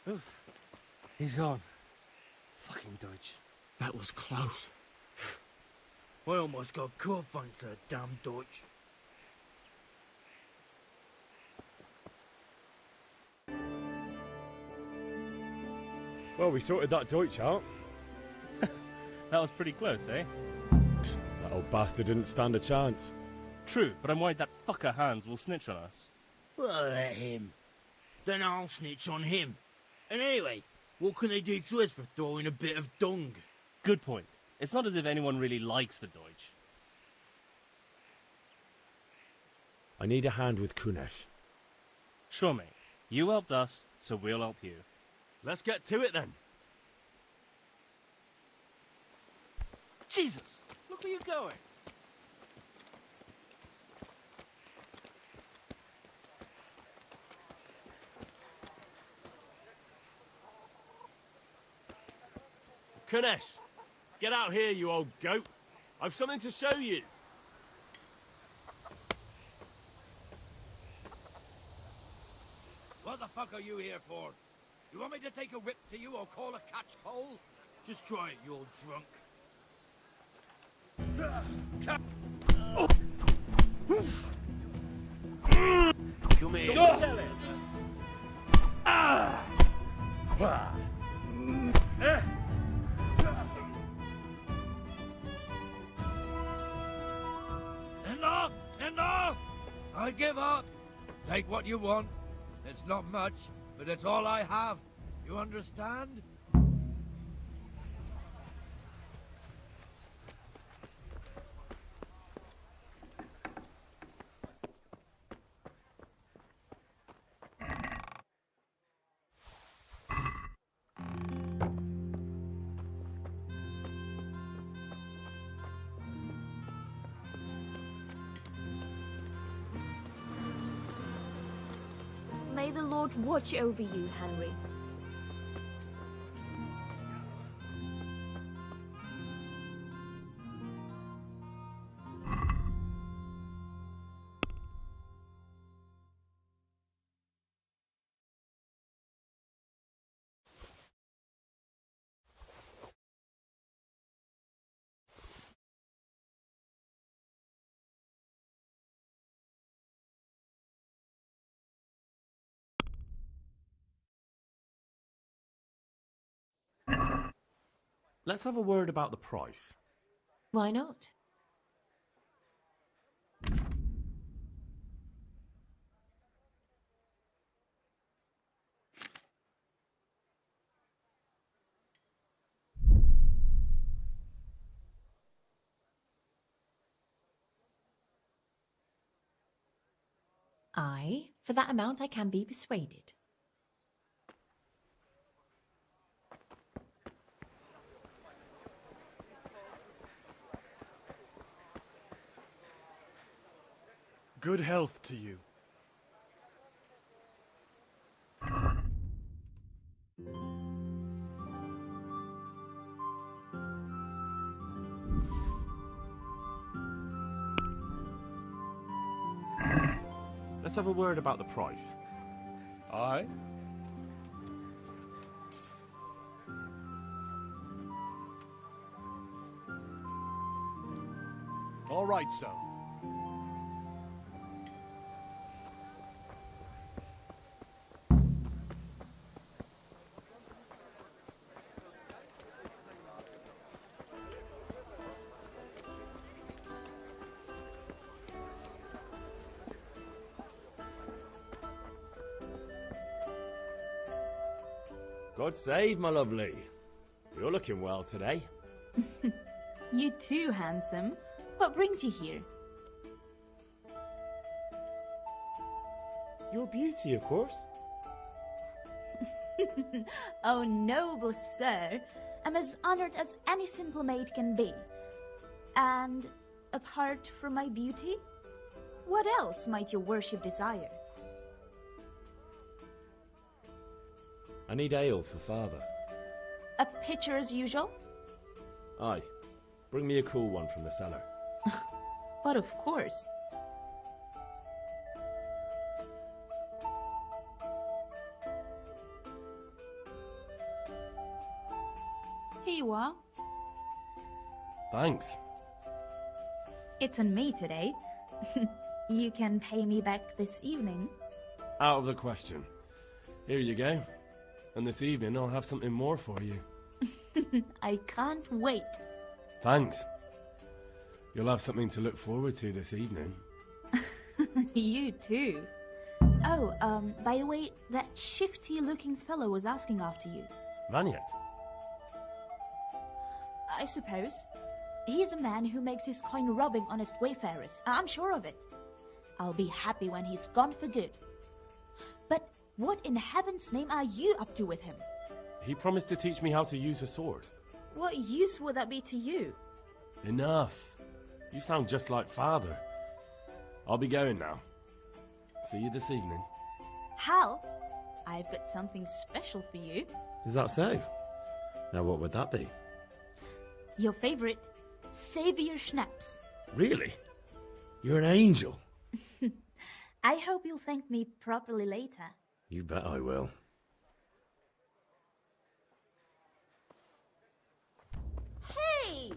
Oof. He's gone. Fucking Deutsch. That was close. I almost got caught thanks to that damn Deutsch. Well, we sorted that Deutsch out. That was pretty close, eh? That old bastard didn't stand a chance. True, but I'm worried that fucker Hans will snitch on us. Well, let him. Then I'll snitch on him. And anyway, what can they do to us for throwing a bit of dung? Good point. It's not as if anyone really likes the Deutsch. I need a hand with Kunesh. Sure, mate. You helped us, so we'll help you. Let's get to it then. Jesus! Look where you're going! Kunesh, get out here, you old goat. I've something to show you. What the fuck are you here for? You want me to take a whip to you or call a catch pole? Just try it, you old drunk. Come here. Enough! Enough! I give up. Take what you want. It's not much, but it's all I have. You understand? May the Lord watch over you, Henry. Let's have a word about the price. Why not? Aye, for that amount I can be persuaded. Good health to you. Let's have a word about the price. Aye? All right, so. God save, my lovely. You're looking well today. You too, handsome. What brings you here? Your beauty, of course. Oh, noble sir. I'm as honored as any simple maid can be. And apart from my beauty, what else might your worship desire? I need ale for father. A pitcher as usual? Aye. Bring me a cool one from the cellar. But of course. Here you are. Thanks. It's on me today. You can pay me back this evening. Out of the question. Here you go. And this evening I'll have something more for you. I can't wait. Thanks. You'll have something to look forward to this evening. You too. Oh, by the way, that shifty-looking fellow was asking after you. Vanya? I suppose. He's a man who makes his coin robbing honest wayfarers. I'm sure of it. I'll be happy when he's gone for good. But what in heaven's name are you up to with him? He promised to teach me how to use a sword. What use would that be to you? Enough. You sound just like father. I'll be going now. See you this evening. Hal, I've got something special for you. Is that so? Now what would that be? Your favorite, Savior Schnapps. Really? You're an angel. I hope you'll thank me properly later. You bet I will. Hey!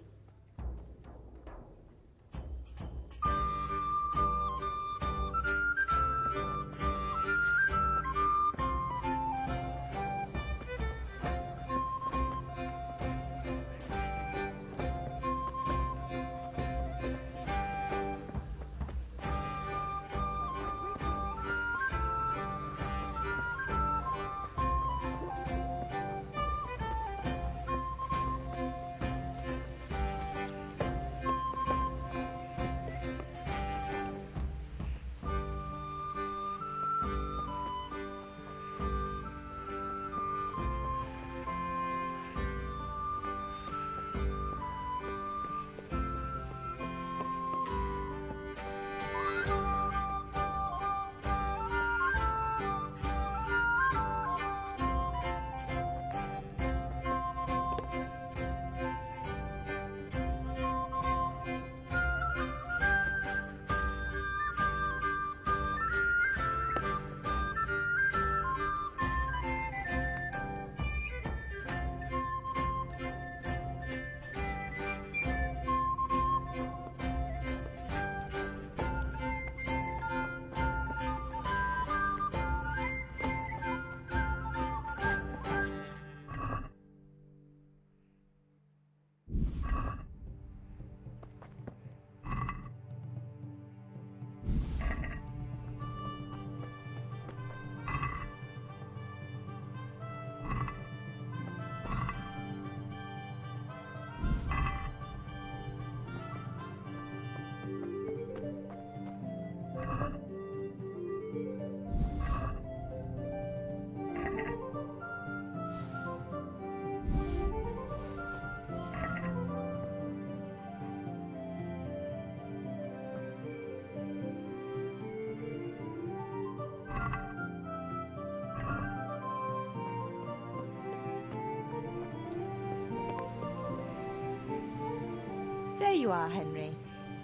There you are, Henry.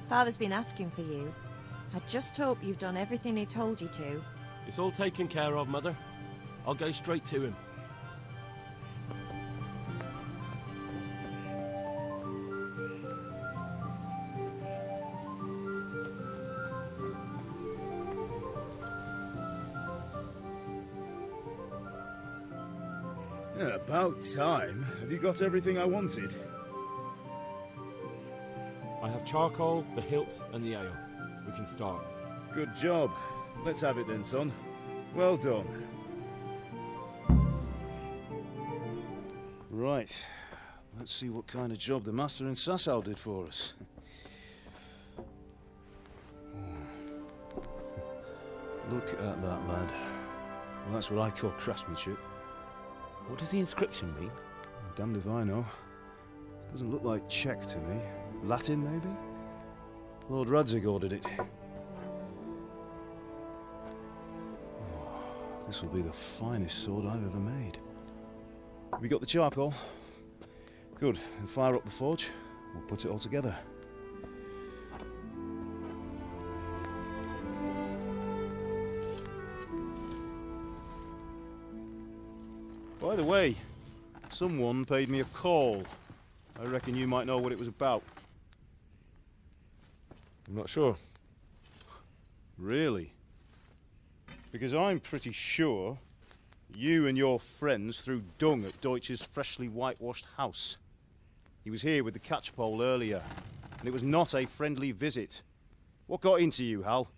Father's been asking for you. I just hope you've done everything he told you to. It's all taken care of, Mother. I'll go straight to him. Yeah, about time. Have you got everything I wanted? I have charcoal, the hilt, and the ale. We can start. Good job. Let's have it then, son. Well done. Right. Let's see what kind of job the master in Sasau did for us. Look at that, lad. Well, that's what I call craftsmanship. What does the inscription mean? Damned if I know. Doesn't look like Czech to me. Latin, maybe? Lord Radzig ordered it. Oh, this will be the finest sword I've ever made. Have you got the charcoal? Good. Then fire up the forge. We'll put it all together. By the way, someone paid me a call I reckon you might know what it was about. I'm not sure. Really? Because I'm pretty sure you and your friends threw dung at Deutsch's freshly whitewashed house. He was here with the catchpole earlier, and it was not a friendly visit. What got into you, Hal?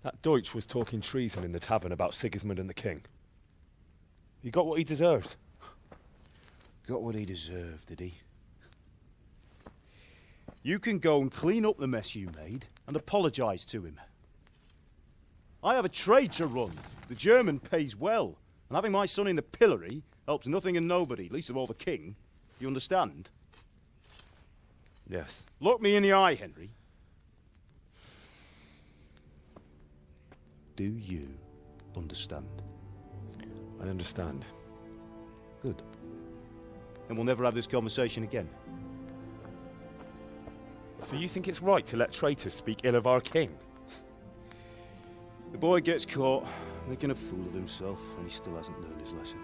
That Deutsch was talking treason in the tavern about Sigismund and the king. He got what he deserved. Got what he deserved, did he? You can go and clean up the mess you made and apologise to him. I have a trade to run. The German pays well, and having my son in the pillory helps nothing and nobody, least of all the king. You understand? Yes. Look me in the eye, Henry. Do you understand? I understand. Good. And we'll never have this conversation again. So you think it's right to let traitors speak ill of our king? The boy gets caught making a fool of himself, and he still hasn't learned his lesson.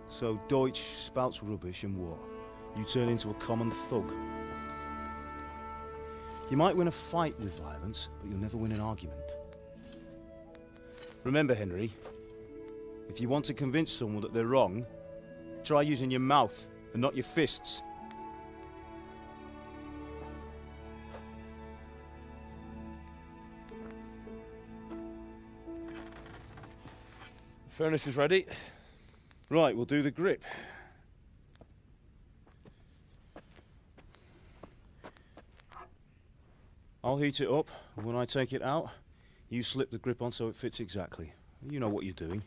So Deutsch spouts rubbish, and what? You turn into a common thug. You might win a fight with violence, but you'll never win an argument. Remember, Henry, if you want to convince someone that they're wrong, try using your mouth and not your fists. The furnace is ready. Right, we'll do the grip. I'll heat it up, and when I take it out, you slip the grip on so it fits exactly. You know what you're doing.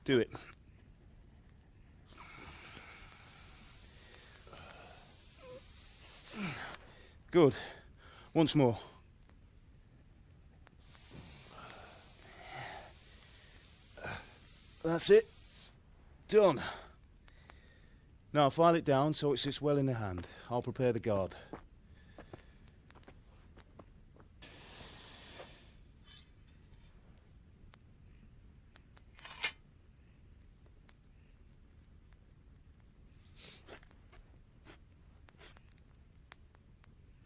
Do it. Good. Once more. That's it. Done. Now file it down so it sits well in the hand. I'll prepare the guard.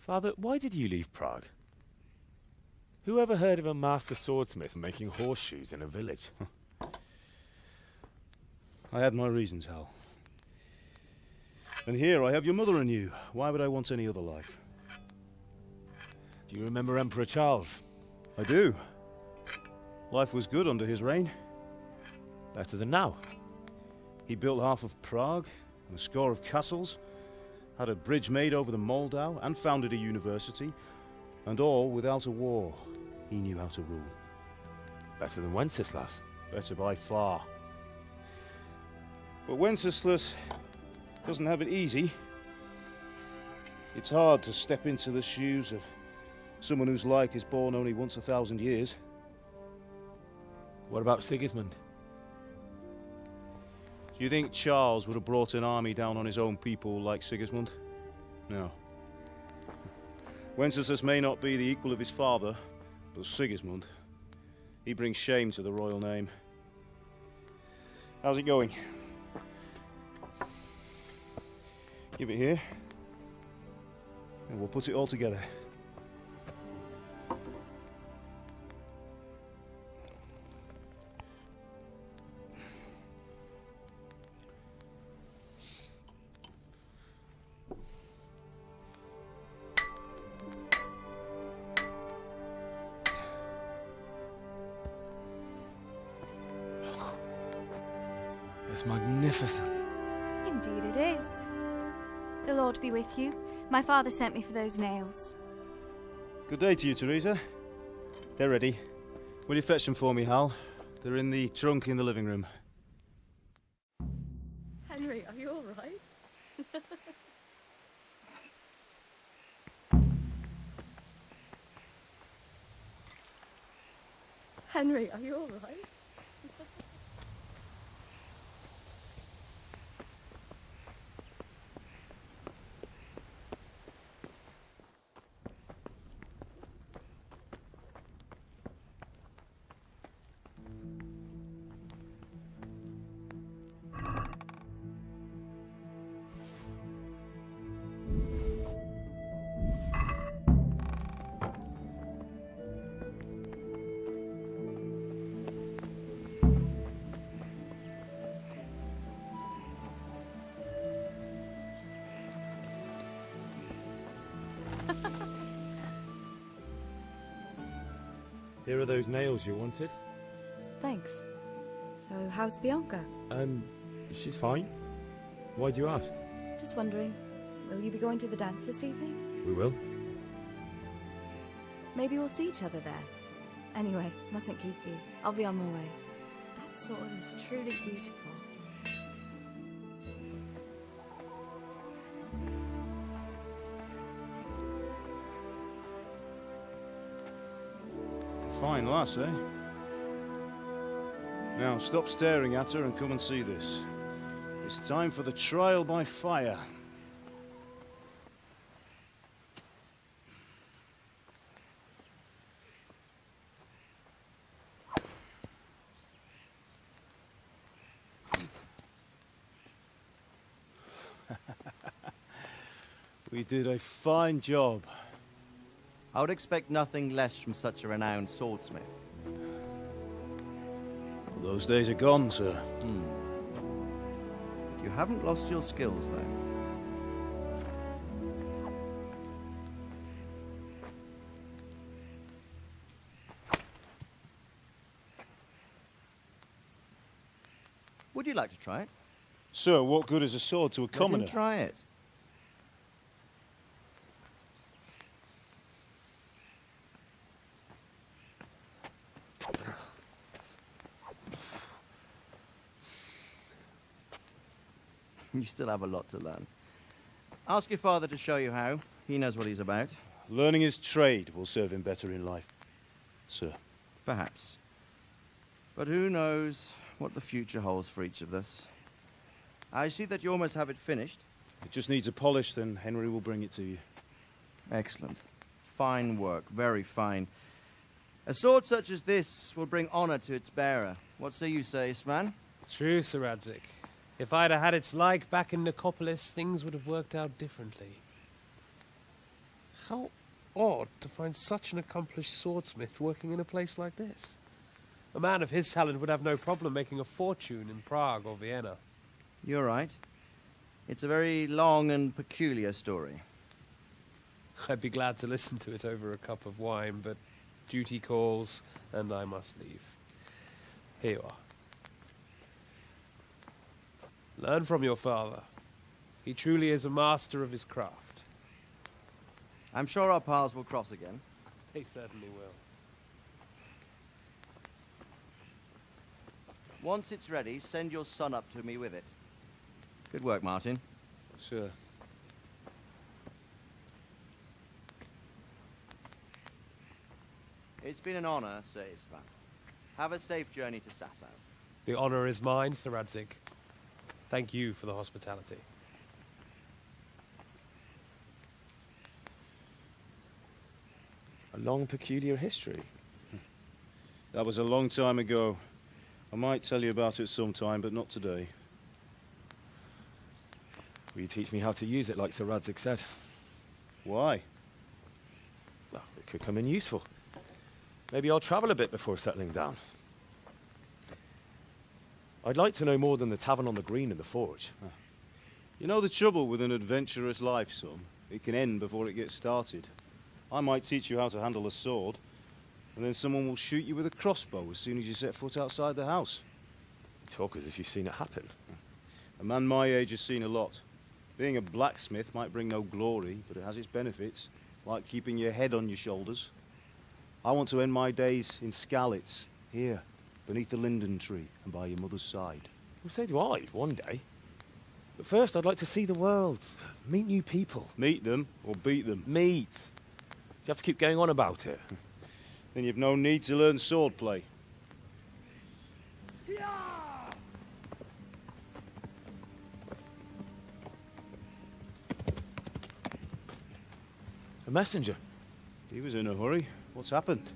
Father, why did you leave Prague? Who ever heard of a master swordsmith making horseshoes in a village? I had my reasons, Hal. And here I have your mother and you. Why would I want any other life? Do you remember Emperor Charles? I do. Life was good under his reign. Better than now. He built half of Prague and a score of castles, had a bridge made over the Moldau, and founded a university, and all without a war. He knew how to rule. Better than Wenceslas. Better by far. But Wenceslas doesn't have it easy. It's hard to step into the shoes of someone whose like is born only once 1,000 years. What about Sigismund? Do you think Charles would have brought an army down on his own people like Sigismund? No. Wenceslas may not be the equal of his father, but Sigismund, he brings shame to the royal name. How's it going? Give it here, and we'll put it all together. It's magnificent. Indeed it is. The Lord be with you. My father sent me for those nails. Good day to you, Teresa. They're ready. Will you fetch them for me, Hal? They're in the trunk in the living room. Henry, are you all right? Henry, are you all right? Here are those nails you wanted. Thanks. So, how's Bianca? She's fine. Why do you ask? Just wondering, will you be going to the dance this evening? We will. Maybe we'll see each other there. Anyway, mustn't keep you. I'll be on my way. That sword is truly beautiful. Fine lass, eh? Now, stop staring at her and come and see this. It's time for the trial by fire. We did a fine job. I would expect nothing less from such a renowned swordsmith. Well, those days are gone, sir. You haven't lost your skills, though. Would you like to try it? Sir, what good is a sword to a commoner? Let him try it. You still have a lot to learn. Ask your father to show you how. He knows what he's about. Learning his trade will serve him better in life, sir. Perhaps. But who knows what the future holds for each of us. I see that you almost have it finished. It just needs a polish, then Henry will bring it to you. Excellent. Fine work, very fine. A sword such as this will bring honor to its bearer. What say you, Svan? True, Sir Radzik. If I'd have had its like back in Nicopolis, things would have worked out differently. How odd to find such an accomplished swordsmith working in a place like this. A man of his talent would have no problem making a fortune in Prague or Vienna. You're right. It's a very long and peculiar story. I'd be glad to listen to it over a cup of wine, but duty calls, and I must leave. Here you are. Learn from your father. He truly is a master of his craft. I'm sure our paths will cross again. He certainly will. Once it's ready, send your son up to me with it. Good work, Martin. Sure. It's been an honor, Sir Isvan. Have a safe journey to Sasau. The honor is mine, Sir Radzik. Thank you for the hospitality. A long, peculiar history. That was a long time ago. I might tell you about it sometime, but not today. Will you teach me how to use it, like Sir Radzik said? Why? Well, it could come in useful. Maybe I'll travel a bit before settling down. I'd like to know more than the tavern on the green and the forge. You know the trouble with an adventurous life, son? It can end before it gets started. I might teach you how to handle a sword, and then someone will shoot you with a crossbow as soon as you set foot outside the house. You talk as if you've seen it happen. A man my age has seen a lot. Being a blacksmith might bring no glory, but it has its benefits, like keeping your head on your shoulders. I want to end my days in Skalitz, here, beneath the linden tree and by your mother's side. Well, so do I, one day. But first, I'd like to see the world, meet new people. Meet them or beat them? Meet. You have to keep going on about it. Then you've no need to learn swordplay. A messenger. He was in a hurry. What's happened?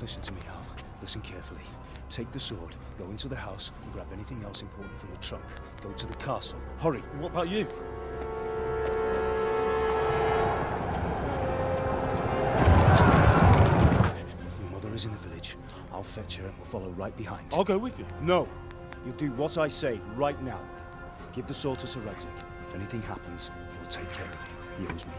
Listen to me, Al. Listen carefully. Take the sword, go into the house, and grab anything else important from the trunk. Go to the castle. Hurry! What about you? Your mother is in the village. I'll fetch her and we'll follow right behind. I'll go with you. No! You'll do what I say right now. Give the sword to Sir Isaac. If anything happens, he'll take care of you. He owes me.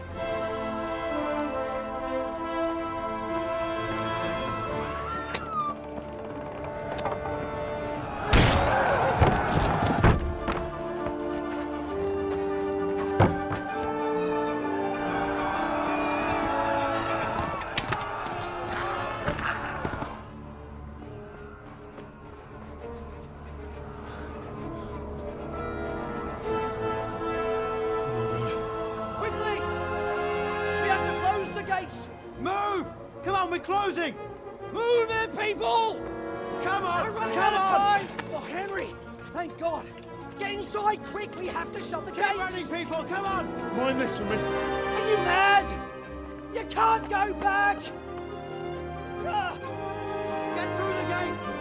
Move! Come on, we're closing! Move it, people! Come on! We're running Come out of on! time! Oh, Henry! Thank God! Get inside, quick! We have to shut the Get gates! running, people! Come on! Mind this for me. Are you mad? You can't go back! Ah. Get through the gates!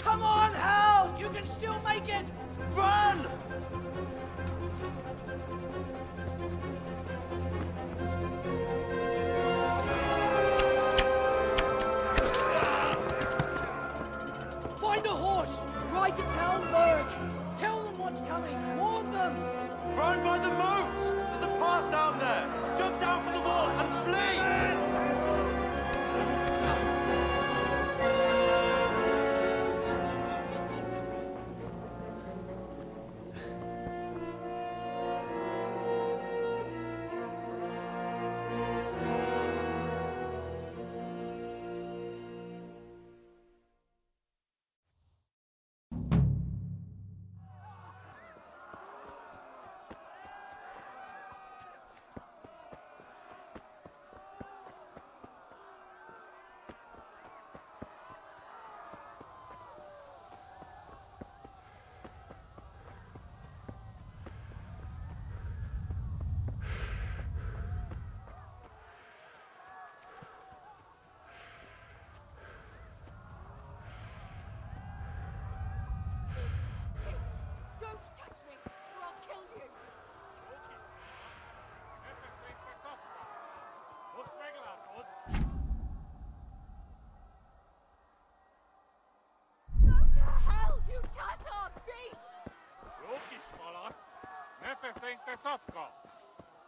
Come on, Hal! You can still make it! Run! Find a horse! Ride to town, Merc! Tell them what's coming! Warn them! Run by the moats! There's a path down there! Jump down from the wall and flee!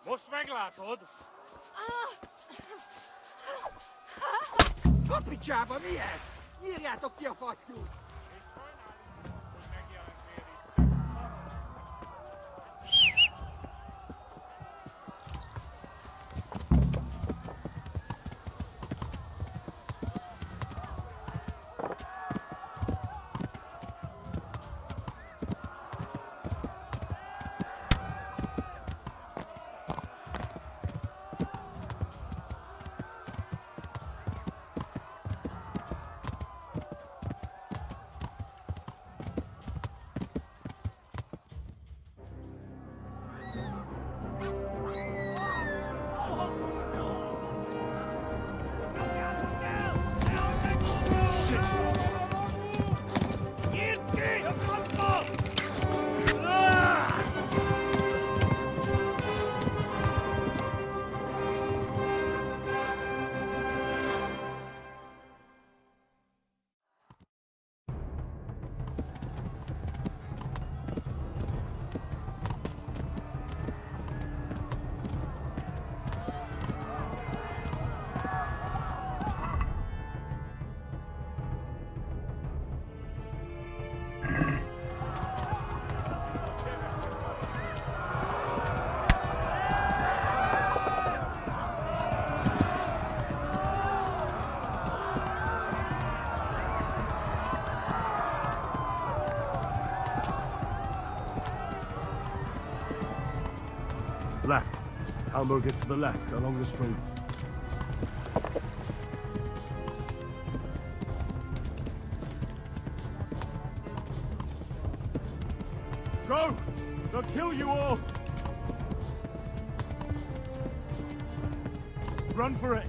Most meglátod? A picsába mi ez? Nyírjátok ki a fattyút! Left. Hamburg is to the left, along the stream. Go! They'll kill you all! Run for it!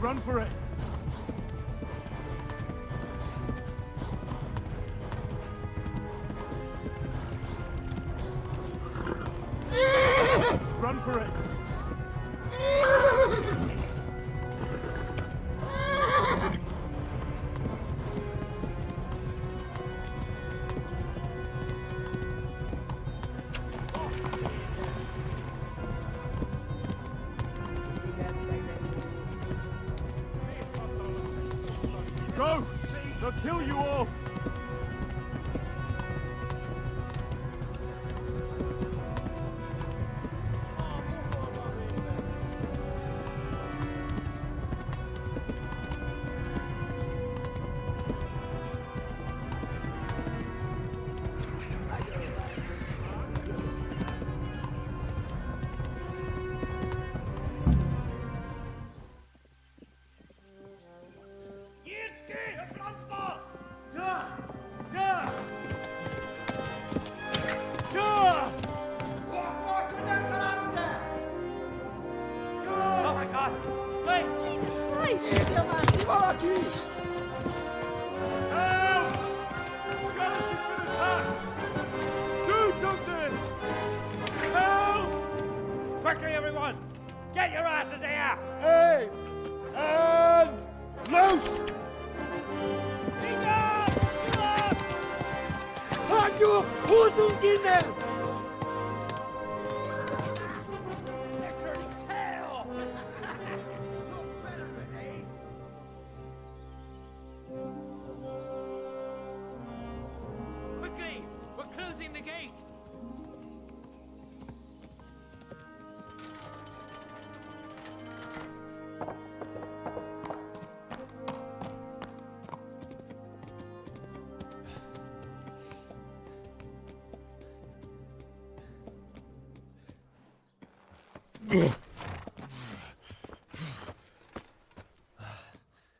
Run for it! Run for it! Go! They'll kill you all! Oh my God! Wait! Jesus Christ! Help! Scarlet has been attacked! Do something! Help! Quickly, everyone! Get your asses here! Hey! And loose! Radio, Hosenkinder! They're turning tail! Quickly! We're closing the gate!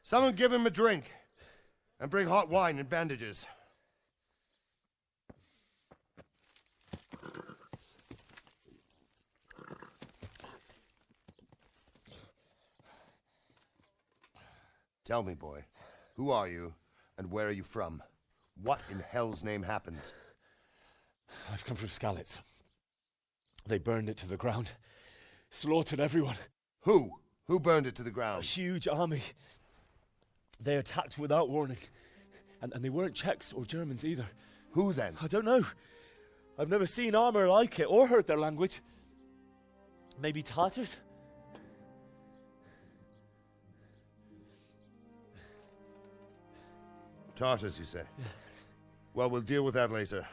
Someone give him a drink. And bring hot wine and bandages. Tell me, boy, who are you and where are you from? What in hell's name happened? I've come from Skalitz. They burned it to the ground. Slaughtered everyone. Who? Who burned it to the ground? A huge army. They attacked without warning. And they weren't Czechs or Germans either. Who then? I don't know. I've never seen armor like it or heard their language. Maybe Tatars? Tartars, you say? Well, we'll deal with that later.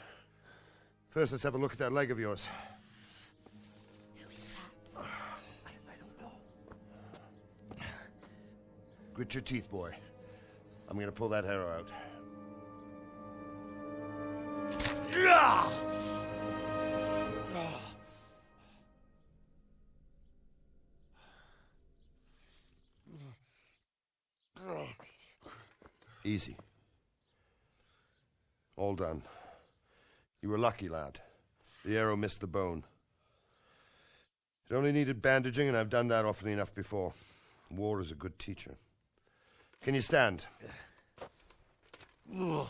First, let's have a look at that leg of yours. Who is that? I don't know. Grit your teeth, boy. I'm gonna pull that arrow out. Easy. All done. You were lucky, lad. The arrow missed the bone. It only needed bandaging, and I've done that often enough before. War is a good teacher. Can you stand? There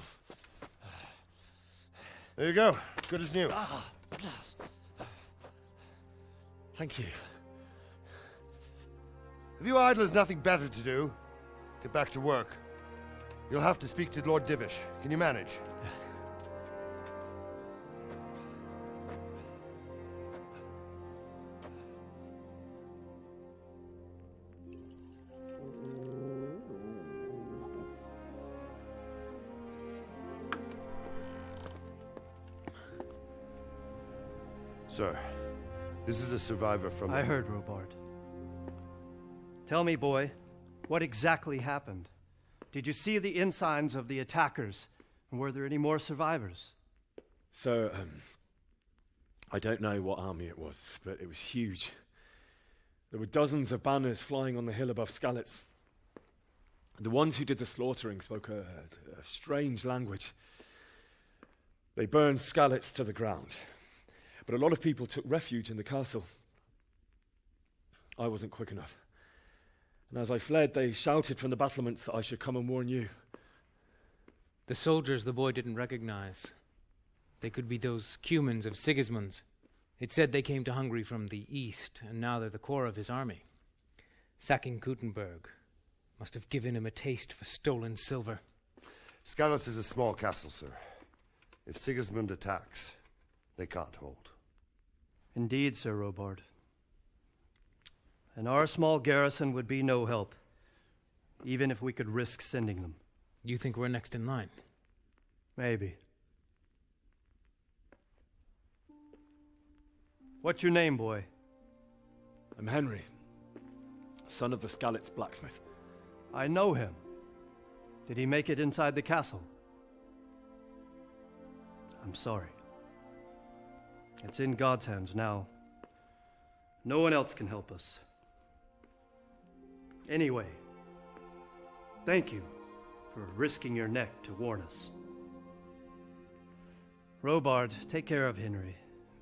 you go. Good as new. Thank you. Have you idlers nothing better to do? Get back to work. You'll have to speak to Lord Divish. Can you manage? Sir, this is a survivor from... I heard, Robard. Tell me, boy, what exactly happened? Did you see the ensigns of the attackers? And were there any more survivors? So, I don't know what army it was, but it was huge. There were dozens of banners flying on the hill above Skalitz. The ones who did the slaughtering spoke a strange language. They burned Skalitz to the ground, but a lot of people took refuge in the castle. I wasn't quick enough. And as I fled, they shouted from the battlements that I should come and warn you. The soldiers the boy didn't recognize. They could be those Cumans of Sigismund's. It said they came to Hungary from the east, and now they're the core of his army. Sacking Gutenberg must have given him a taste for stolen silver. Skalitz is a small castle, sir. If Sigismund attacks, they can't hold. Indeed, Sir Robard. And our small garrison would be no help, even if we could risk sending them. You think we're next in line? Maybe. What's your name, boy? I'm Henry, son of the Skalitz blacksmith. I know him. Did he make it inside the castle? I'm sorry. It's in God's hands now. No one else can help us. Anyway, thank you for risking your neck to warn us. Robard, take care of Henry.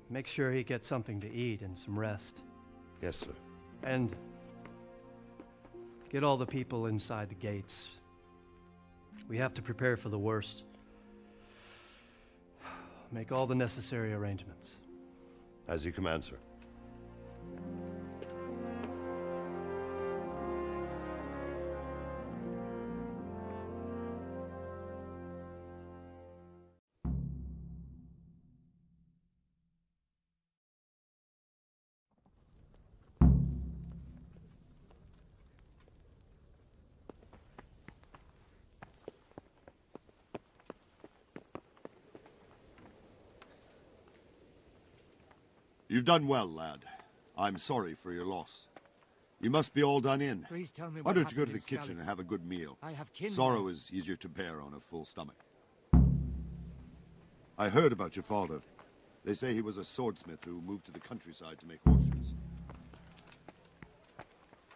Make sure he gets something to eat and some rest. Yes, sir. And get all the people inside the gates. We have to prepare for the worst. Make all the necessary arrangements. As you command, sir. You've done well, lad. I'm sorry for your loss. You must be all done in. Please tell me Why what don't you go to happened the in kitchen Skalitz? and have a good meal? I have kin Sorrow there. is easier to bear on a full stomach. I heard about your father. They say he was a swordsmith who moved to the countryside to make horseshoes.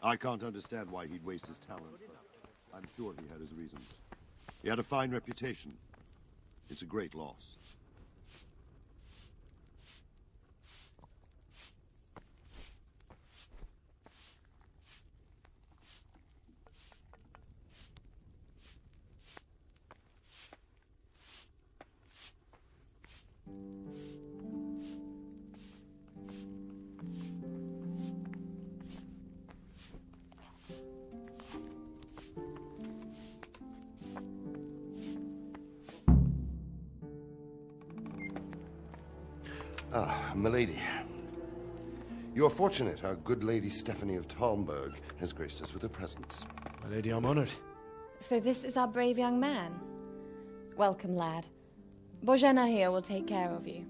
I can't understand why he'd waste his talent, but I'm sure he had his reasons. He had a fine reputation. It's a great loss. Ah, milady. You are fortunate our good lady Stephanie of Talmberg has graced us with her presence. My lady, I'm honored. So this is our brave young man. Welcome, lad. Bozhena here will take care of you.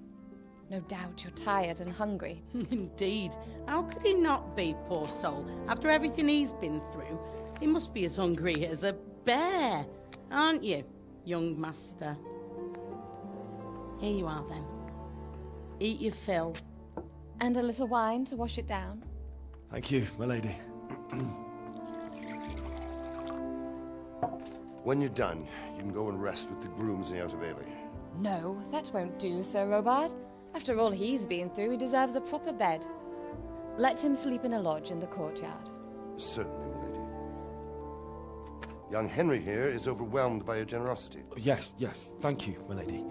No doubt you're tired and hungry. Indeed. How could he not be, poor soul? After everything he's been through, he must be as hungry as a bear, aren't you, young master? Here you are, then. Eat your fill. And a little wine to wash it down. Thank you, my lady. When you're done, you can go and rest with the grooms in the Outer Bailey. No, that won't do, Sir Robard. After all he's been through, he deserves a proper bed. Let him sleep in a lodge in the courtyard. Certainly, milady. Young Henry here is overwhelmed by your generosity. Yes, yes. Thank you, my lady.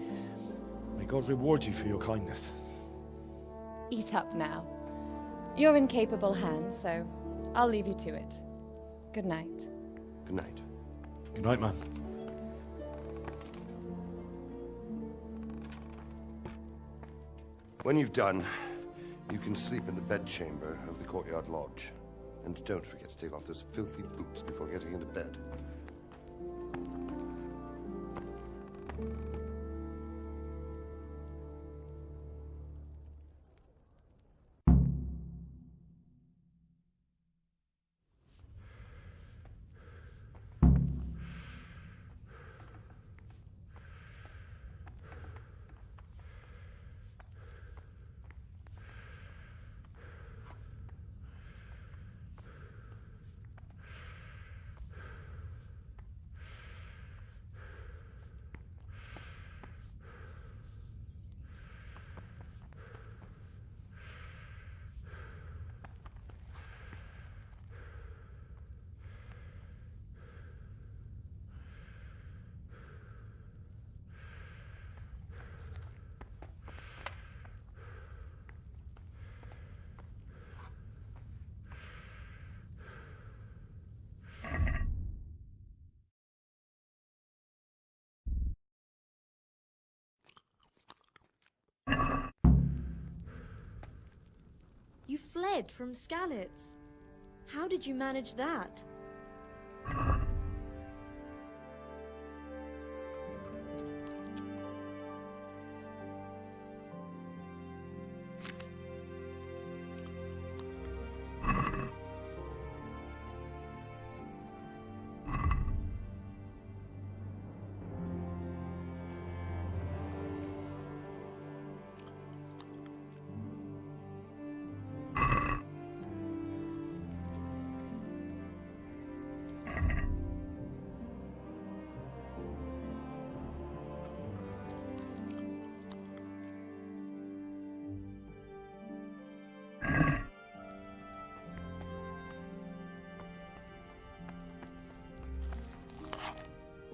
May God reward you for your kindness. Eat up now. You're in capable hands, so I'll leave you to it. Good night. Good night. Good night, man. When you've done, you can sleep in the bedchamber of the courtyard lodge. And don't forget to take off those filthy boots before getting into bed. fled from Skalitz. How did you manage that?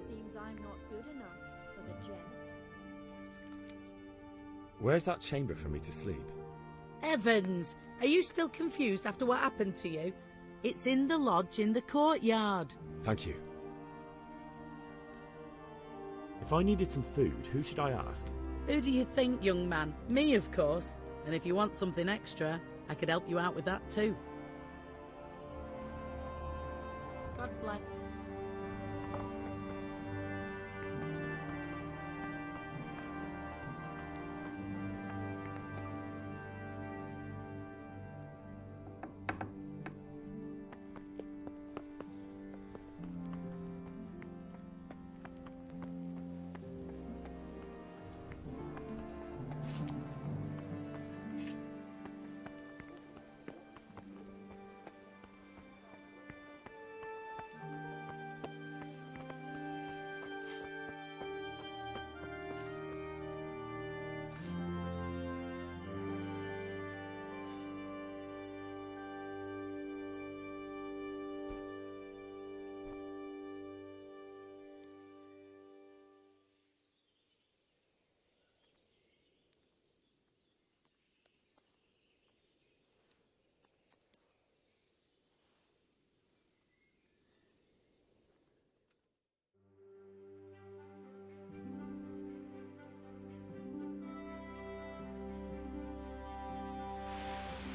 Seems I'm not good enough for the gent. Where's that chamber for me to sleep? Evans, are you still confused after what happened to you? It's in the lodge in the courtyard. Thank you. If I needed some food, who should I ask? Who do you think, young man? Me, of course. And if you want something extra, I could help you out with that too. God bless.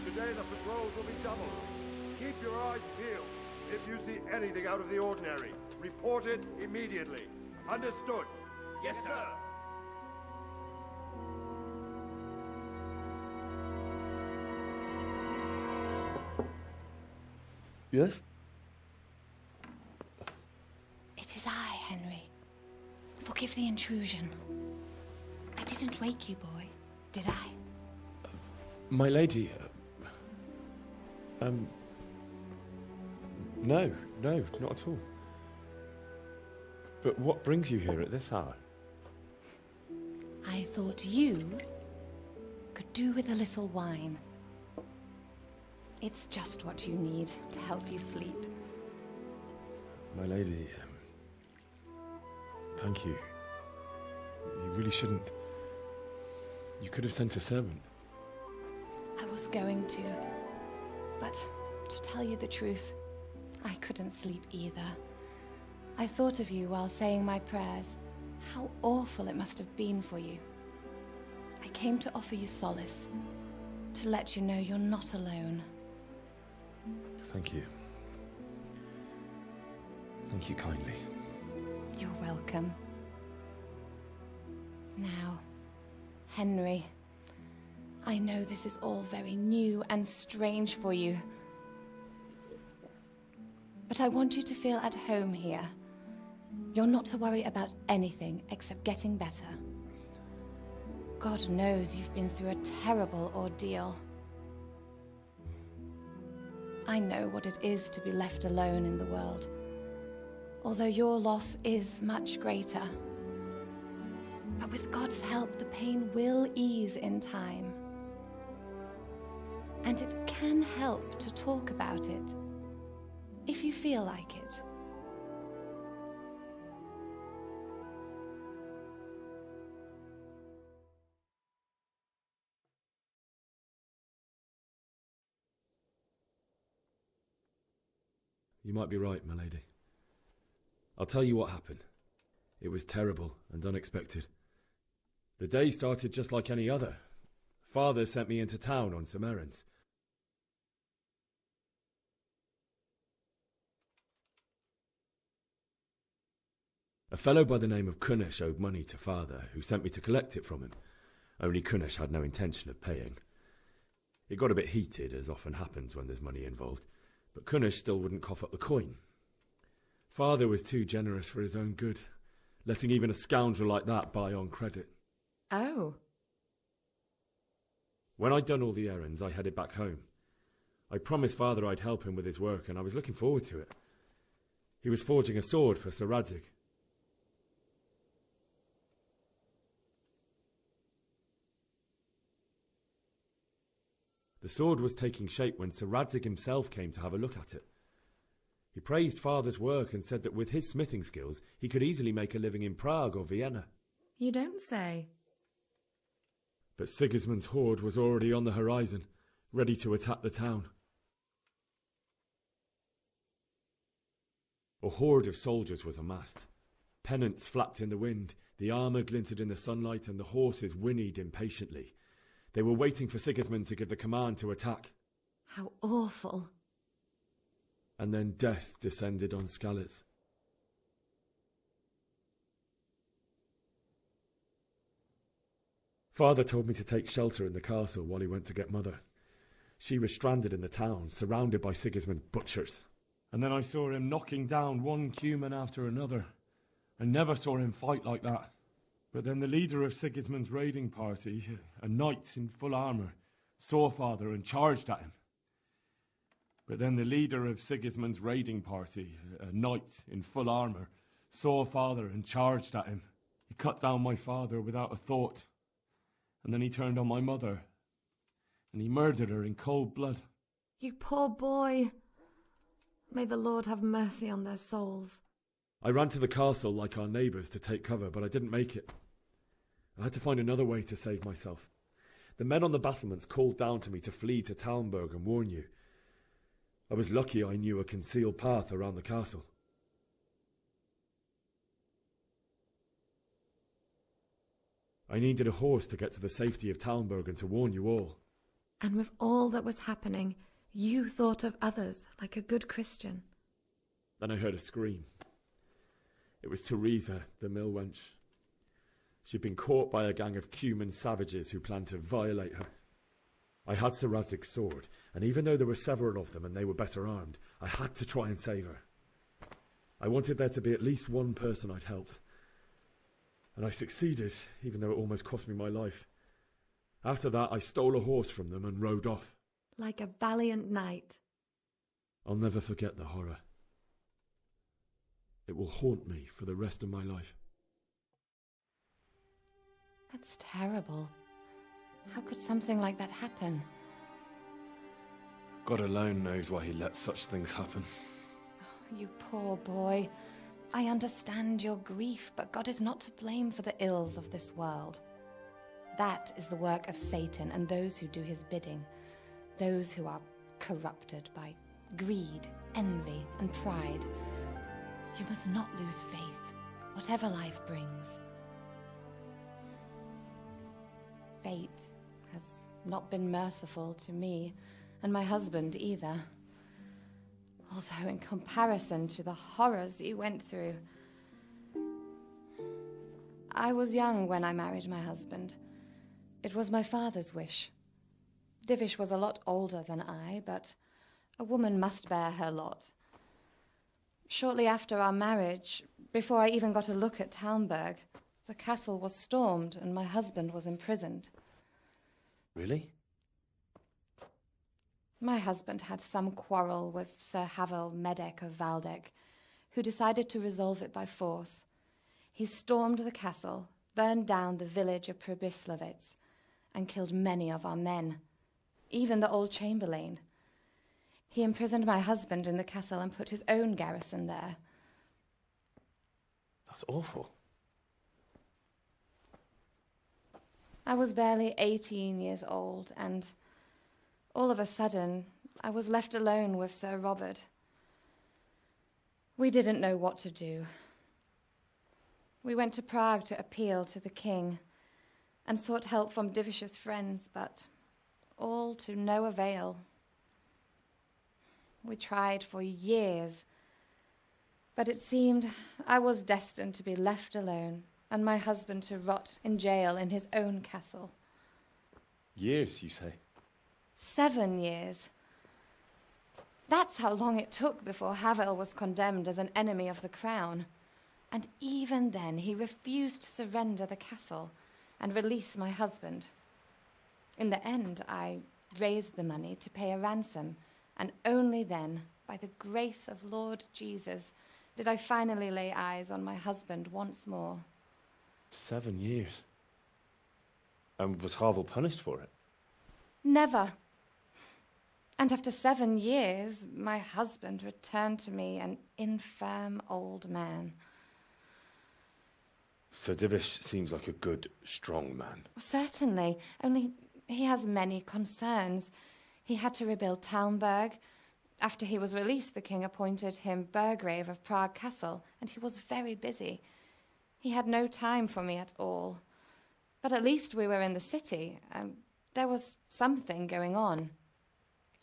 Today the patrols will be doubled. Keep your eyes peeled. If you see anything out of the ordinary, report it immediately. Understood? Yes, sir. Yes? It is I, Henry. Forgive the intrusion. I didn't wake you, boy, did I? My lady, no, not at all. But what brings you here at this hour? I thought you could do with a little wine. It's just what you need to help you sleep. My lady, thank you. You really shouldn't. You could have sent a servant. I was going to, but to tell you the truth, I couldn't sleep either. I thought of you while saying my prayers. How awful it must have been for you. I came to offer you solace, to let you know you're not alone. Thank you. Thank you kindly. You're welcome. Now, Henry, I know this is all very new and strange for you. But I want you to feel at home here. You're not to worry about anything except getting better. God knows you've been through a terrible ordeal. I know what it is to be left alone in the world, although your loss is much greater. But with God's help, the pain will ease in time. And it can help to talk about it, if you feel like it. You might be right, my lady. I'll tell you what happened. It was terrible and unexpected. The day started just like any other. Father sent me into town on some errands. A fellow by the name of Kunish owed money to father, who sent me to collect it from him. Only Kunish had no intention of paying. It got a bit heated, as often happens when there's money involved, but Kunish still wouldn't cough up the coin. Father was too generous for his own good, letting even a scoundrel like that buy on credit. Oh. When I'd done all the errands, I headed back home. I promised father I'd help him with his work, and I was looking forward to it. He was forging a sword for Sir Radzig. The sword was taking shape when Sir Radzig himself came to have a look at it. He praised father's work and said that with his smithing skills, he could easily make a living in Prague or Vienna. You don't say. But Sigismund's horde was already on the horizon, ready to attack the town. A horde of soldiers was amassed. Pennants flapped in the wind, the armour glinted in the sunlight, and the horses whinnied impatiently. They were waiting for Sigismund to give the command to attack. How awful. And then death descended on Skalitz. Father told me to take shelter in the castle while he went to get Mother. She was stranded in the town, surrounded by Sigismund's butchers. And then I saw him knocking down one Cuman after another. I never saw him fight like that. But then the leader of Sigismund's raiding party, a knight in full armour, saw father and charged at him. But then the leader of Sigismund's raiding party, a knight in full armour, saw father and charged at him. He cut down my father without a thought. And then he turned on my mother. And he murdered her in cold blood. You poor boy. May the Lord have mercy on their souls. I ran to the castle like our neighbours to take cover, but I didn't make it. I had to find another way to save myself. The men on the battlements called down to me to flee to Talmberg and warn you. I was lucky I knew a concealed path around the castle. I needed a horse to get to the safety of Talmberg and to warn you all. And with all that was happening, you thought of others like a good Christian. Then I heard a scream. It was Teresa, the mill wench. She'd been caught by a gang of Cuman savages who planned to violate her. I had Sir Radzig's sword, and even though there were several of them and they were better armed, I had to try and save her. I wanted there to be at least one person I'd helped. And I succeeded, even though it almost cost me my life. After that, I stole a horse from them and rode off. Like a valiant knight. I'll never forget the horror. It will haunt me for the rest of my life. That's terrible. How could something like that happen? God alone knows why he lets such things happen. Oh, you poor boy. I understand your grief, but God is not to blame for the ills of this world. That is the work of Satan and those who do his bidding. Those who are corrupted by greed, envy, and pride. You must not lose faith, whatever life brings. Fate has not been merciful to me, and my husband either. Although in comparison to the horrors you went through. I was young when I married my husband. It was my father's wish. Divish was a lot older than I, but a woman must bear her lot. Shortly after our marriage, before I even got a look at Talmberg, the castle was stormed and my husband was imprisoned. Really? My husband had some quarrel with Sir Havel Medek of Valdek, who decided to resolve it by force. He stormed the castle, burned down the village of Pribyslavitz, and killed many of our men, even the old chamberlain. He imprisoned my husband in the castle and put his own garrison there. That's awful. I was barely 18 years old, and all of a sudden, I was left alone with Sir Robert. We didn't know what to do. We went to Prague to appeal to the king and sought help from Divish's friends, but all to no avail. We tried for years, But it seemed I was destined to be left alone, and my husband to rot in jail in his own castle. Years, you say? 7 years. That's how long it took before Havel was condemned as an enemy of the crown. And even then he refused to surrender the castle and release my husband. In the end, I raised the money to pay a ransom, and only then, by the grace of Lord Jesus, did I finally lay eyes on my husband once more. 7 years? And was Havel punished for it? Never. And after 7 years, my husband returned to me an infirm old man. Sir Divish seems like a good, strong man. Certainly, only he has many concerns. He had to rebuild Talmberg. After he was released, the king appointed him Burgrave of Prague Castle, and he was very busy. He had no time for me at all. But at least we were in the city, and there was something going on.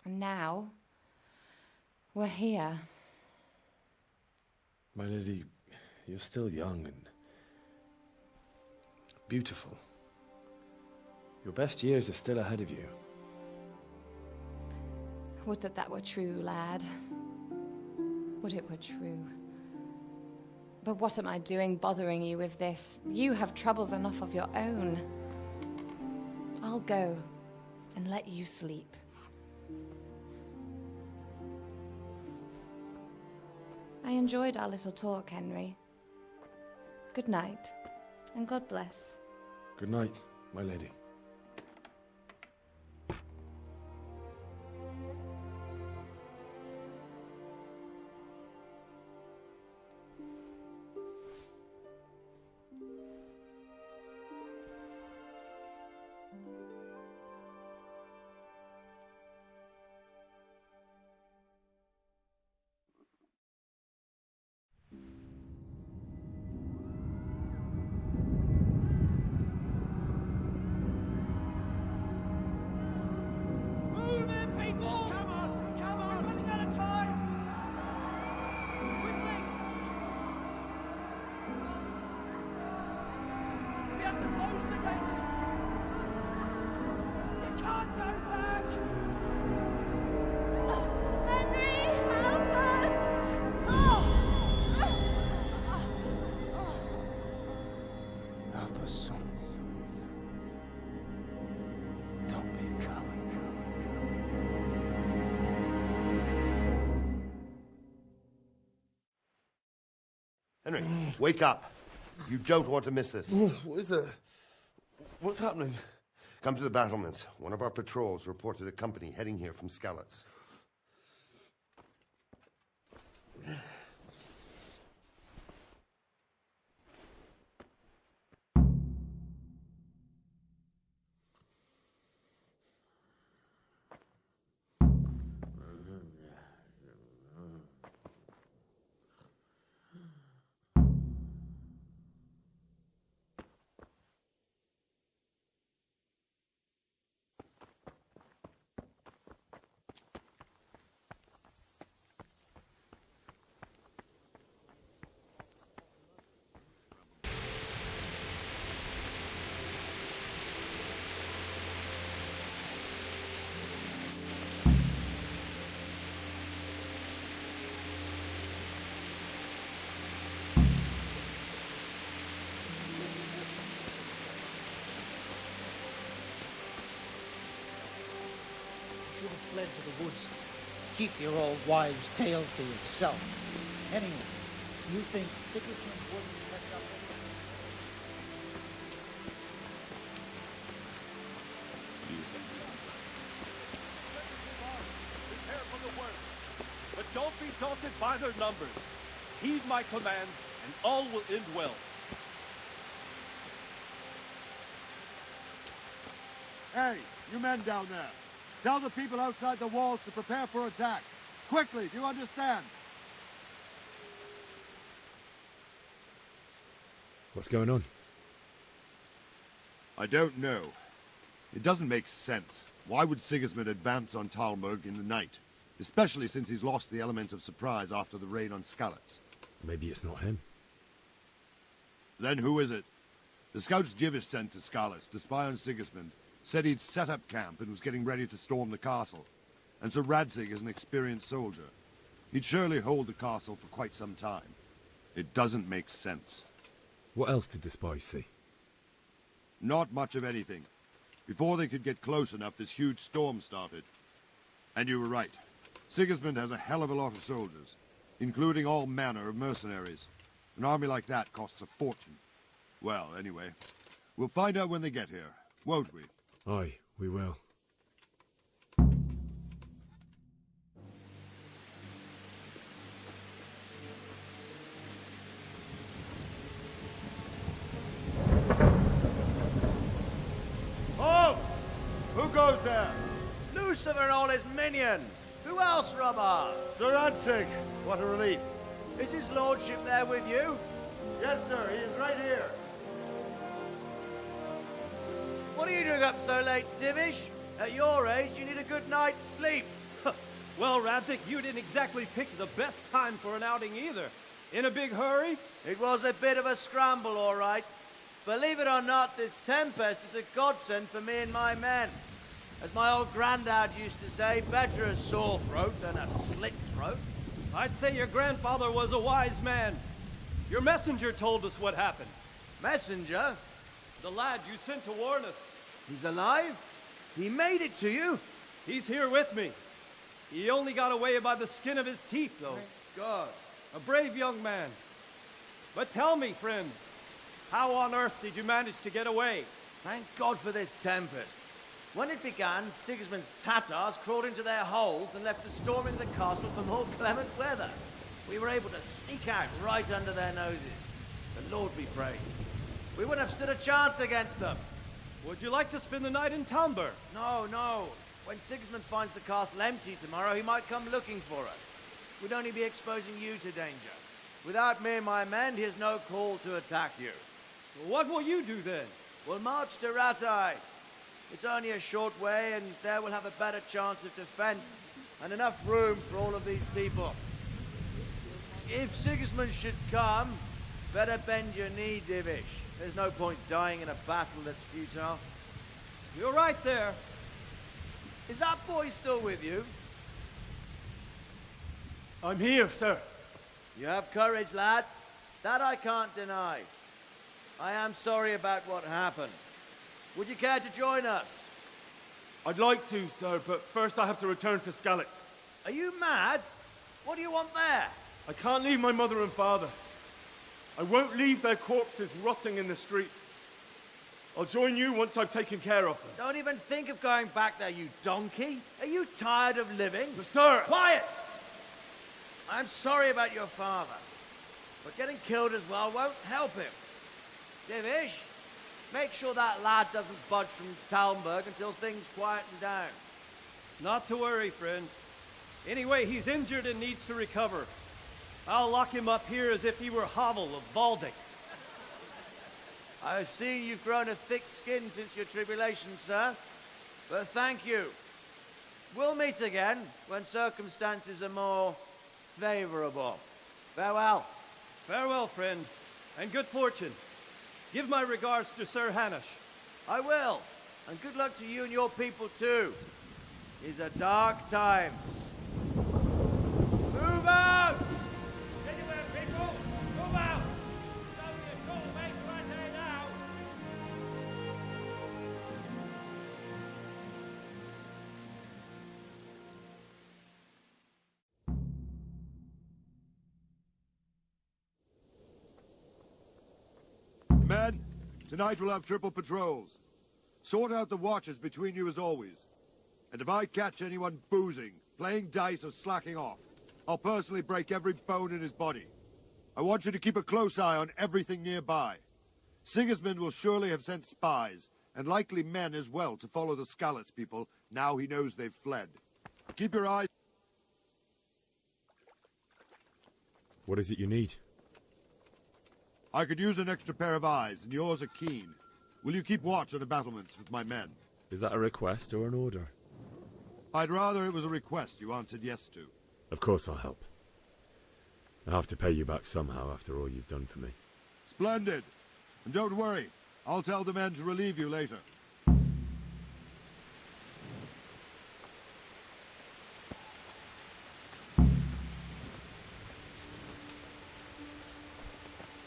And now, we're here. My lady, you're still young and beautiful. Your best years are still ahead of you. Would that that were true, lad. Would it were true. But what am I doing bothering you with this? You have troubles enough of your own. I'll go and let you sleep. I enjoyed our little talk, Henry. Good night, and God bless. Good night, my lady. Henry, wake up. You don't want to miss this. What is it? What's happening? Come to the battlements. One of our patrols reported a company heading here from Skalitz. Should have fled to the woods. Keep your old wives' tales to yourself. Anyway, you think Sigismund wouldn't catch up with them? Prepare for the worst, but don't be daunted by their numbers. Heed my commands, and all will end well. Hey, you men down there. Tell the people outside the walls to prepare for attack. Quickly, do you understand? What's going on? I don't know. It doesn't make sense. Why would Sigismund advance on Talmberg in the night? Especially since he's lost the element of surprise after the raid on Skalitz. Maybe it's not him. Then who is it? The scouts Jivish sent to Skalitz to spy on Sigismund said he'd set up camp and was getting ready to storm the castle. And Sir Radzig is an experienced soldier. He'd surely hold the castle for quite some time. It doesn't make sense. What else did the spies see? Not much of anything. Before they could get close enough, this huge storm started. And you were right. Sigismund has a hell of a lot of soldiers, including all manner of mercenaries. An army like that costs a fortune. Well, anyway, we'll find out when they get here, won't we? Aye, we will. Halt! Who goes there? Lucifer and all his minions. Who else, Robert? Sir Radzig, what a relief. Is his lordship there with you? Yes, sir, he is right here. What are you doing up so late, Divish? At your age, you need a good night's sleep. Well, Radzig, you didn't exactly pick the best time for an outing either. In a big hurry? It was a bit of a scramble, all right. Believe it or not, this tempest is a godsend for me and my men. As my old granddad used to say, better a sore throat than a slit throat. I'd say your grandfather was a wise man. Your messenger told us what happened. Messenger? The lad you sent to warn us. He's alive? He made it to you? He's here with me. He only got away by the skin of his teeth, though. Thank God. A brave young man. But tell me, friend, how on earth did you manage to get away? Thank God for this tempest. When it began, Sigismund's Tatars crawled into their holes and left us storming the castle for more clement weather. We were able to sneak out right under their noses. The Lord be praised. We wouldn't have stood a chance against them. Would you like to spend the night in Talmberg? No, no. When Sigismund finds the castle empty tomorrow, he might come looking for us. We'd only be exposing you to danger. Without me and my men, he has no call to attack you. Well, what will you do then? We'll march to Ratai. It's only a short way, and there we'll have a better chance of defense and enough room for all of these people. If Sigismund should come, better bend your knee, Divish. There's no point dying in a battle that's futile. You're right there. Is that boy still with you? I'm here, sir. You have courage, lad. That I can't deny. I am sorry about what happened. Would you care to join us? I'd like to, sir, but first I have to return to Skalitz. Are you mad? What do you want there? I can't leave my mother and father. I won't leave their corpses rotting in the street. I'll join you once I've taken care of them. Don't even think of going back there, you donkey. Are you tired of living? But sir! Quiet! I'm sorry about your father, but getting killed as well won't help him. Divish, make sure that lad doesn't budge from Talmberg until things quieten down. Not to worry, friend. Anyway, he's injured and needs to recover. I'll lock him up here as if he were Havel of Baldic. I've seen you've grown a thick skin since your tribulation, sir. But thank you. We'll meet again when circumstances are more favorable. Farewell. Farewell, friend, and good fortune. Give my regards to Sir Hanush. I will. And good luck to you and your people, too. These are dark times. Move out! Anywhere, people! Move out! It's only a short way right there now. Men, tonight we'll have triple patrols. Sort out the watches between you as always. And if I catch anyone boozing, playing dice or slacking off, I'll personally break every bone in his body. I want you to keep a close eye on everything nearby. Sigismund will surely have sent spies, and likely men as well, to follow the Skalitz people now he knows they've fled. Keep your eyes... What is it you need? I could use an extra pair of eyes, and yours are keen. Will you keep watch on the battlements with my men? Is that a request or an order? I'd rather it was a request you answered yes to. Of course I'll help. I have to pay you back somehow after all you've done for me. Splendid. And don't worry, I'll tell the men to relieve you later.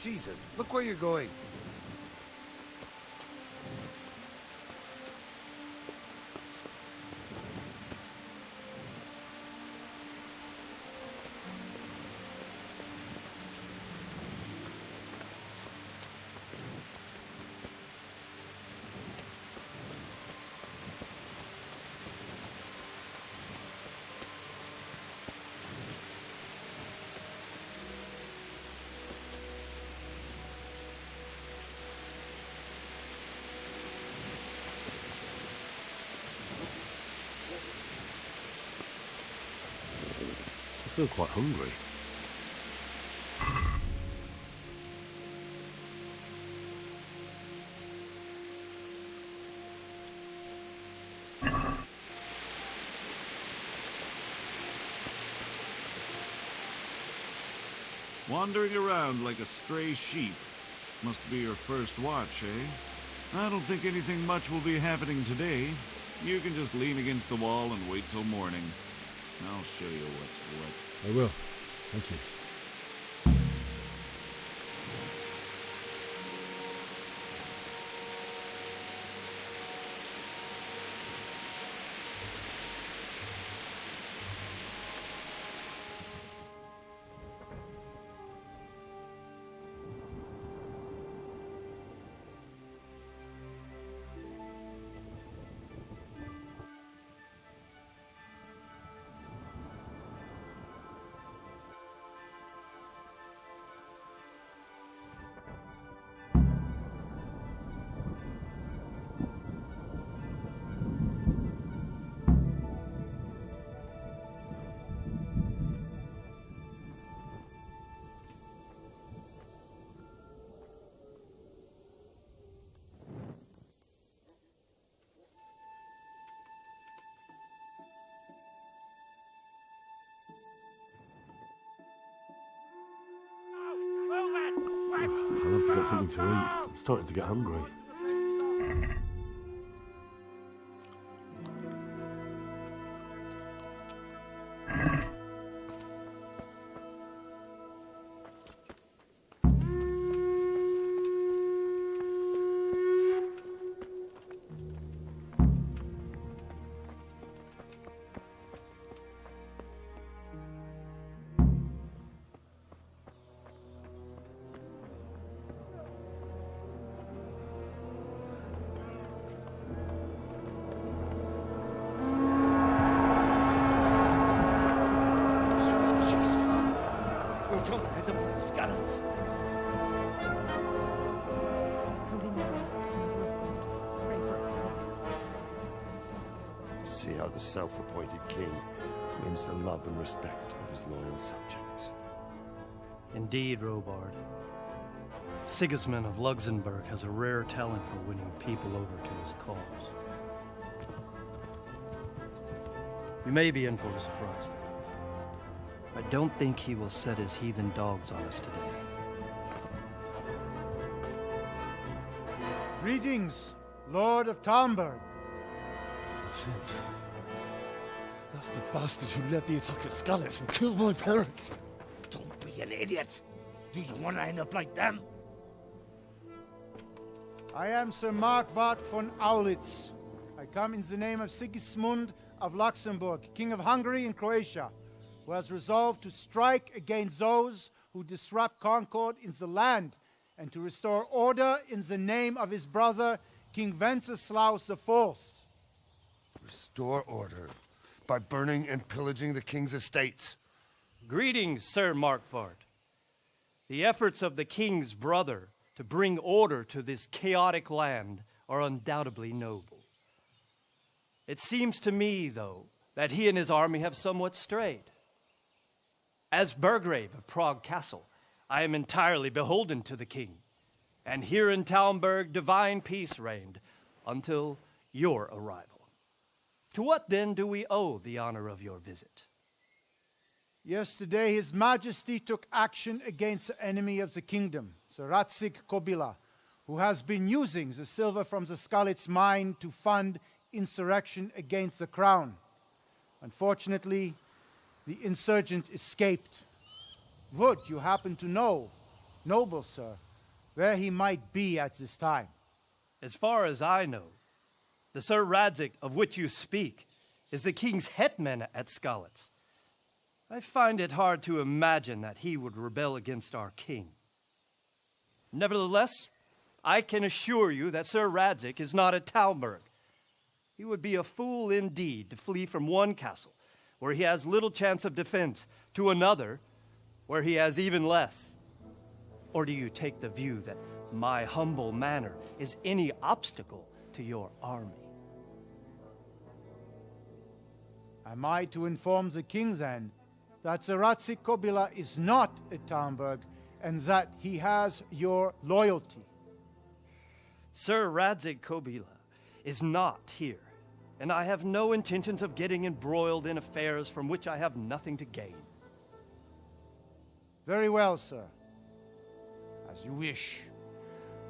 Jesus, look where you're going. I feel quite hungry. Wandering around like a stray sheep. Must be your first watch, eh? I don't think anything much will be happening today. You can just lean against the wall and wait till morning. I'll show you what's what. I will. Thank you. I'll have to get something to eat. I'm starting to get hungry. See how the self-appointed king wins the love and respect of his loyal subjects. Indeed, Robard. Sigismund of Luxembourg has a rare talent for winning people over to his cause. We may be in for a surprise, though. I don't think he will set his heathen dogs on us today. Greetings, Lord of Talmberg. That's the bastard who led the attack at Scarlet and killed my parents. Don't be an idiot. Do you want to end up like them? I am Sir Markwart von Aulitz. I come in the name of Sigismund of Luxembourg, King of Hungary and Croatia, who has resolved to strike against those who disrupt concord in the land and to restore order in the name of his brother, King Wenceslaus IV. Restore order by burning and pillaging the king's estates. Greetings, Sir Markwart. The efforts of the king's brother to bring order to this chaotic land are undoubtedly noble. It seems to me, though, that he and his army have somewhat strayed. As Burgrave of Prague Castle, I am entirely beholden to the king, and here in Talmberg divine peace reigned until your arrival. To what then do we owe the honor of your visit? Yesterday, His Majesty took action against the enemy of the kingdom, Sir Ratsig Kobila, who has been using the silver from the Skalitz mine to fund insurrection against the crown. Unfortunately, the insurgent escaped. Would you happen to know, noble sir, where he might be at this time? As far as I know, the Sir Radzic of which you speak is the king's hetman at Skalitz. I find it hard to imagine that he would rebel against our king. Nevertheless, I can assure you that Sir Radzic is not at Talmberg. He would be a fool indeed to flee from one castle, where he has little chance of defense, to another, where he has even less. Or do you take the view that my humble manner is any obstacle to your army? Am I to inform the king then that Sir Ratsig Kobila is not at Talmberg and that he has your loyalty? Sir Radzic Kobila is not here, and I have no intentions of getting embroiled in affairs from which I have nothing to gain. Very well, sir. As you wish.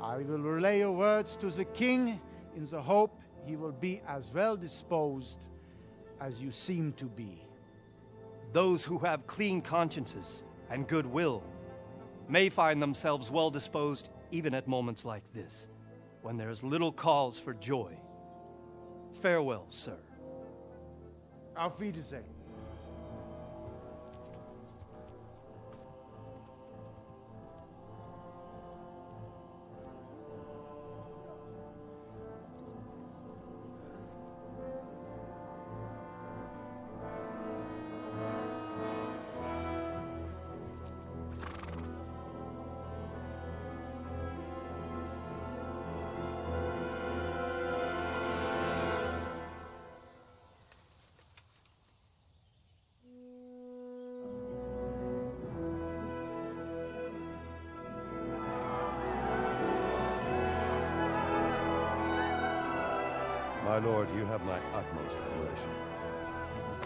I will relay your words to the king in the hope he will be as well disposed as you seem to be. Those who have clean consciences and goodwill may find themselves well disposed even at moments like this, when there is little cause for joy. Farewell, sir. Auf Wiedersehen. My lord, you have my utmost admiration.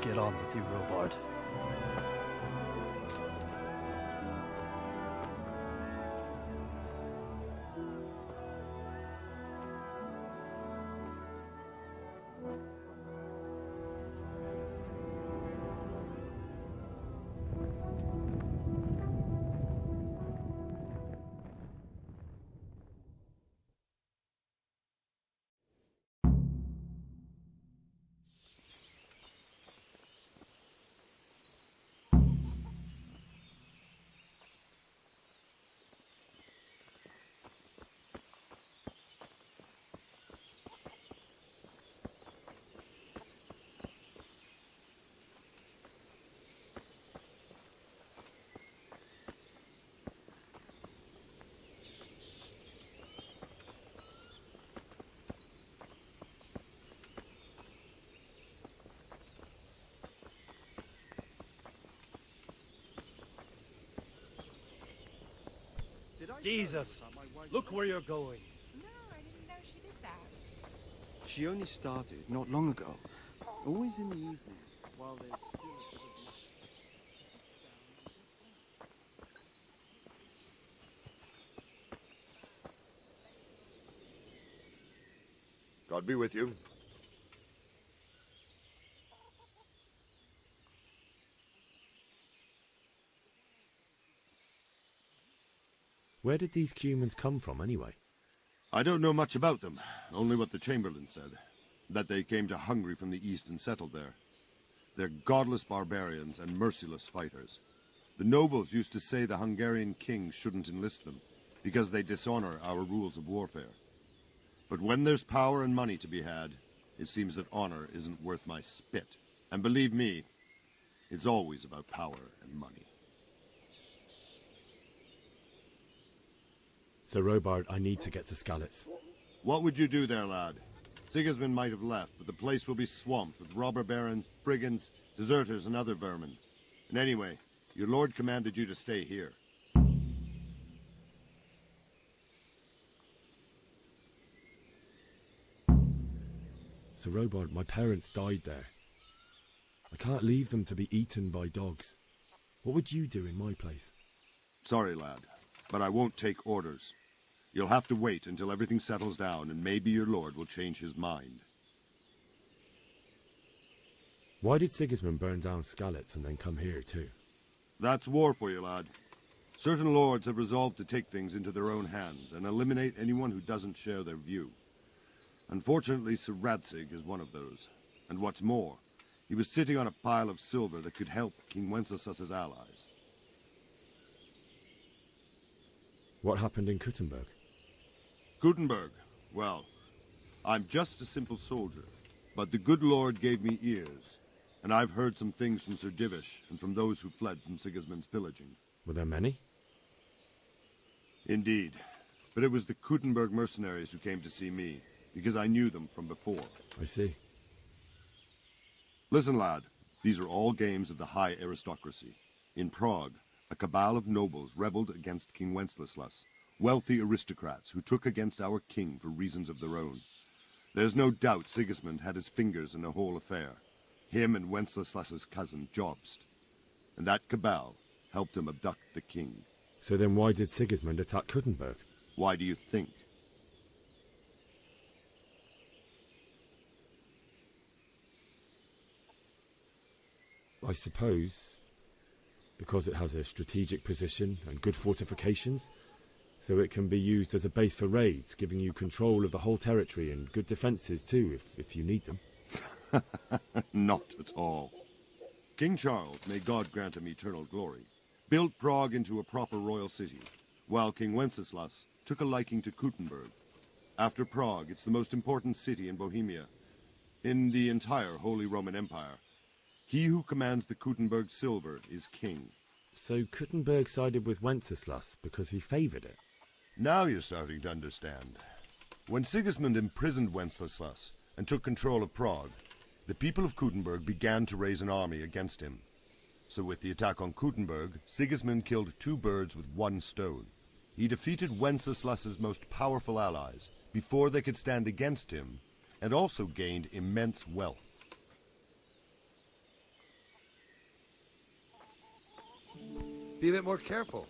Get on with you, Robard. Jesus, look where you're going. No, I didn't know she did that. She only started not long ago. Always in the evening, while there's still a bit of light. God be with you. Where did these humans come from, anyway? I don't know much about them, only what the Chamberlain said. That they came to Hungary from the east and settled there. They're godless barbarians and merciless fighters. The nobles used to say the Hungarian king shouldn't enlist them, because they dishonor our rules of warfare. But when there's power and money to be had, it seems that honor isn't worth my spit. And believe me, it's always about power and money. Sir Robard, I need to get to Skalitz. What would you do there, lad? Sigismund might have left, but the place will be swamped with robber barons, brigands, deserters, and other vermin. And anyway, your lord commanded you to stay here. Sir Robard, my parents died there. I can't leave them to be eaten by dogs. What would you do in my place? Sorry, lad, but I won't take orders. You'll have to wait until everything settles down, and maybe your lord will change his mind. Why did Sigismund burn down Skalitz and then come here too? That's war for you, lad. Certain lords have resolved to take things into their own hands and eliminate anyone who doesn't share their view. Unfortunately, Sir Radzig is one of those. And what's more, he was sitting on a pile of silver that could help King Wenceslas's allies. What happened in Kuttenberg? Kuttenberg? Well, I'm just a simple soldier, but the good Lord gave me ears, and I've heard some things from Sir Divish and from those who fled from Sigismund's pillaging. Were there many? Indeed, but it was the Kuttenberg mercenaries who came to see me, because I knew them from before. I see. Listen, lad, these are all games of the high aristocracy. In Prague, a cabal of nobles rebelled against King Wenceslas, wealthy aristocrats who took against our king for reasons of their own. There's no doubt Sigismund had his fingers in the whole affair, him and Wenceslas's cousin Jobst. And that cabal helped him abduct the king. So then why did Sigismund attack Kuttenberg? Why do you think? I suppose because it has a strategic position and good fortifications, so it can be used as a base for raids, giving you control of the whole territory and good defences too, if you need them. Not at all. King Charles, may God grant him eternal glory, built Prague into a proper royal city, while King Wenceslas took a liking to Kuttenberg. After Prague, it's the most important city in Bohemia, in the entire Holy Roman Empire. He who commands the Kuttenberg silver is king. So Kuttenberg sided with Wenceslas because he favoured it? Now you're starting to understand. When Sigismund imprisoned Wenceslas and took control of Prague, the people of Kuttenberg began to raise an army against him. So with the attack on Kuttenberg, Sigismund killed two birds with one stone. He defeated Wenceslas's most powerful allies before they could stand against him, and also gained immense wealth. Be a bit more careful.